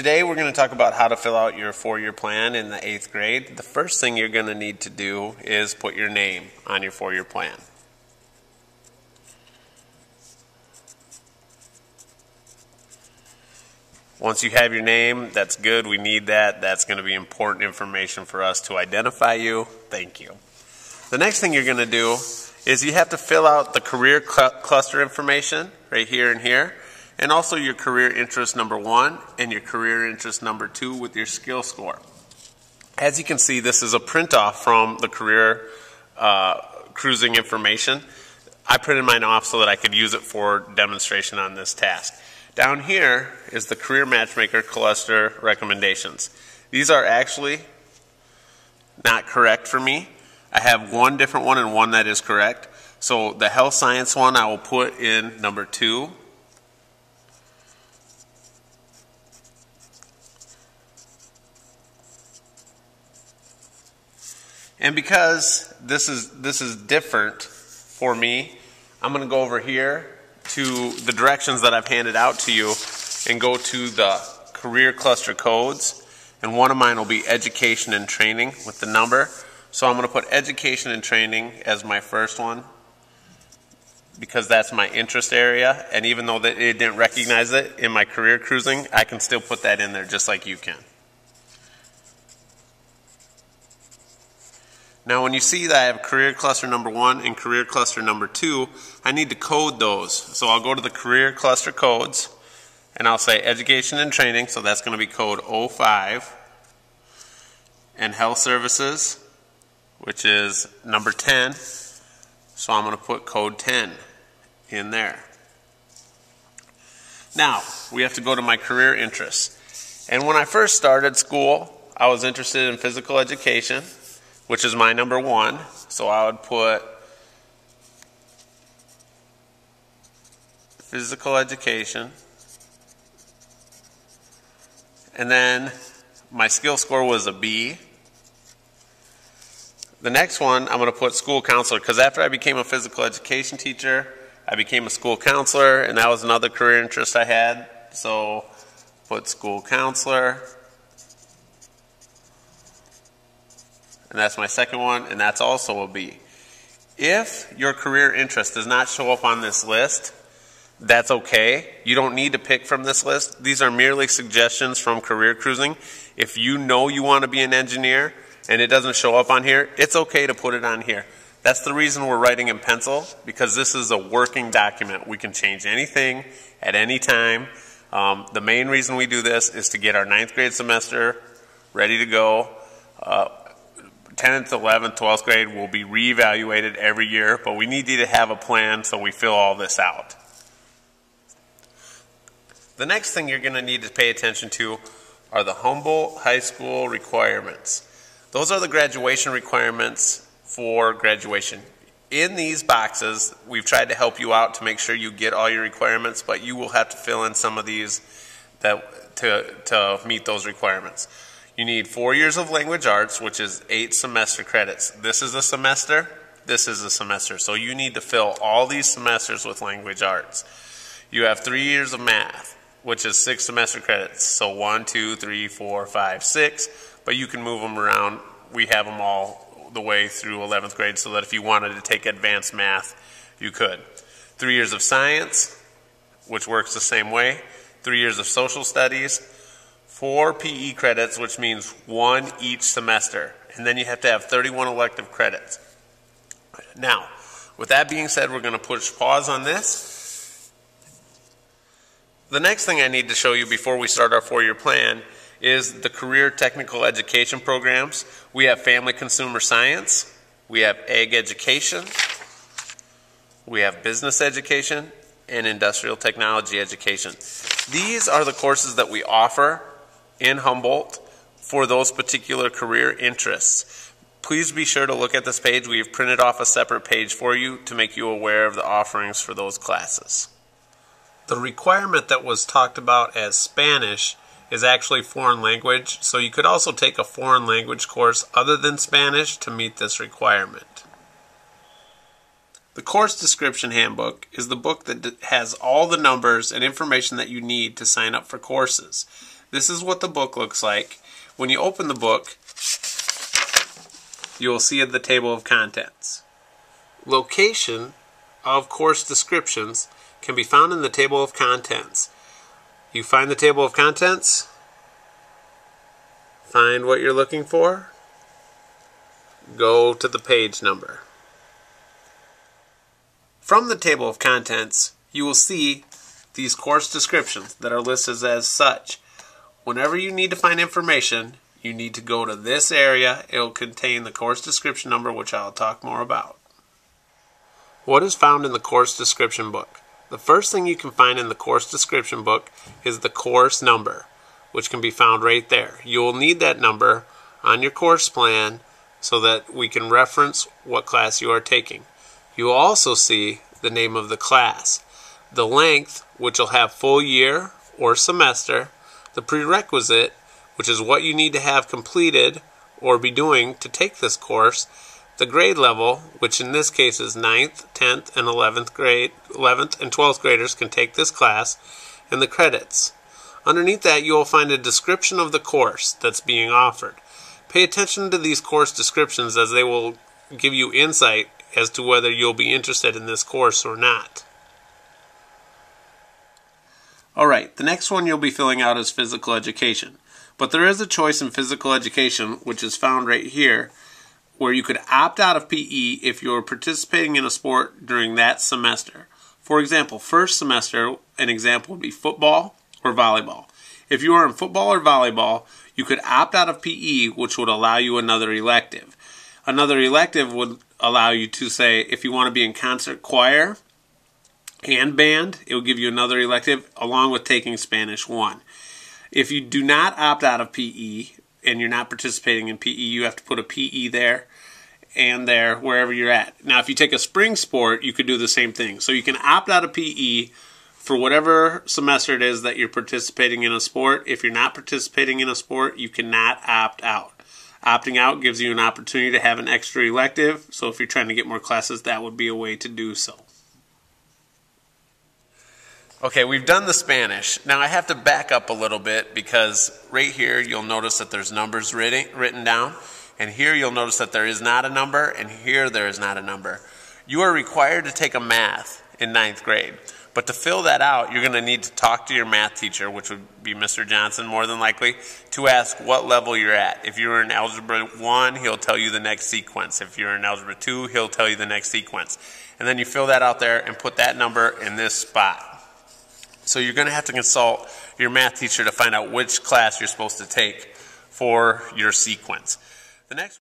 Today we're going to talk about how to fill out your four-year plan in the 8th grade. The first thing you're going to need to do is put your name on your four-year plan. Once you have your name, that's good. We need that. That's going to be important information for us to identify you. Thank you. The next thing you're going to do is you have to fill out the career cluster information right here and here, and also your career interest number 1 and your career interest number 2 with your skill score. As you can see, this is a print off from the career cruising information. I printed mine off so that I could use it for demonstration on this task. Down here is the Career Matchmaker cluster recommendations. These are actually not correct for me. I have one different one and one that is correct. So the health science one I will put in number 2. And because this is different for me, I'm going to go over here to the directions that I've handed out to you and go to the career cluster codes. And one of mine will be education and training with the number. So I'm going to put education and training as my first one because that's my interest area. And even though it didn't recognize it in my career cruising, I can still put that in there just like you can. Now when you see that I have career cluster number 1 and career cluster number 2, I need to code those. So I'll go to the career cluster codes and I'll say education and training, so that's going to be code 05, and health services, which is number 10, so I'm going to put code 10 in there. Now we have to go to my career interests. And when I first started school, I was interested in physical education, which is my number 1. So I would put physical education. And then my skill score was a B. The next one I'm going to put school counselor, because after I became a physical education teacher, I became a school counselor, and that was another career interest I had. So put school counselor. And that's my second one, and that's also a B. If your career interest does not show up on this list, that's okay. You don't need to pick from this list. These are merely suggestions from career cruising. If you know you want to be an engineer and it doesn't show up on here, it's okay to put it on here. That's the reason we're writing in pencil, because this is a working document. We can change anything at any time. The main reason we do this is to get our 9th grade semester ready to go. 10th, 11th, 12th grade will be reevaluated every year, but we need you to have a plan so we fill all this out. The next thing you're going to need to pay attention to are the Humboldt High School requirements. Those are the graduation requirements for graduation. In these boxes, we've tried to help you out to make sure you get all your requirements, but you will have to fill in some of these to meet those requirements. You need 4 years of language arts, which is 8 semester credits. This is a semester, this is a semester. So you need to fill all these semesters with language arts. You have 3 years of math, which is 6 semester credits. So 1, 2, 3, 4, 5, 6. But you can move them around. We have them all the way through 11th grade so that if you wanted to take advanced math, you could. 3 years of science, which works the same way. 3 years of social studies. 4 PE credits, which means 1 each semester. And then you have to have 31 elective credits. Now, with that being said, we're going to push pause on this. The next thing I need to show you before we start our 4-year plan is the career technical education programs. We have family consumer science. We have ag education. We have business education and industrial technology education. These are the courses that we offer in Humboldt for those particular career interests. Please be sure to look at this page. We've printed off a separate page for you to make you aware of the offerings for those classes. The requirement that was talked about as Spanish is actually foreign language, so you could also take a foreign language course other than Spanish to meet this requirement. The Course Description Handbook is the book that has all the numbers and information that you need to sign up for courses. This is what the book looks like. When you open the book, you will see the table of contents. Location of course descriptions can be found in the table of contents. You find the table of contents, find what you're looking for, go to the page number. From the table of contents, you will see these course descriptions that are listed as such. Whenever you need to find information, you need to go to this area. It will contain the course description number, which I'll talk more about. What is found in the course description book? The first thing you can find in the course description book is the course number, which can be found right there. You will need that number on your course plan so that we can reference what class you are taking. You will also see the name of the class, the length, which will have full year or semester, the prerequisite, which is what you need to have completed or be doing to take this course, the grade level, which in this case is 9th, 10th, and 11th and 12th graders can take this class, and the credits. Underneath that, you will find a description of the course that's being offered. Pay attention to these course descriptions as they will give you insight as to whether you'll be interested in this course or not. Alright, the next one you'll be filling out is physical education. But there is a choice in physical education, which is found right here, where you could opt out of PE if you're participating in a sport during that semester. For example, first semester, an example would be football or volleyball. If you are in football or volleyball, you could opt out of PE, which would allow you another elective. Another elective would allow you to say, if you want to be in concert choir and band, it will give you another elective along with taking Spanish 1. If you do not opt out of PE and you're not participating in PE, you have to put a PE there and there wherever you're at. Now, if you take a spring sport, you could do the same thing. So you can opt out of PE for whatever semester it is that you're participating in a sport. If you're not participating in a sport, you cannot opt out. Opting out gives you an opportunity to have an extra elective, so if you're trying to get more classes, that would be a way to do so. Okay, we've done the Spanish. Now I have to back up a little bit because right here you'll notice that there's numbers written down, and here you'll notice that there is not a number, and here there is not a number. You are required to take a math in 9th grade. But to fill that out, you're going to need to talk to your math teacher, which would be Mr. Johnson more than likely, to ask what level you're at. If you're in Algebra 1, he'll tell you the next sequence. If you're in Algebra 2, he'll tell you the next sequence. And then you fill that out there and put that number in this spot. So you're going to have to consult your math teacher to find out which class you're supposed to take for your sequence. The next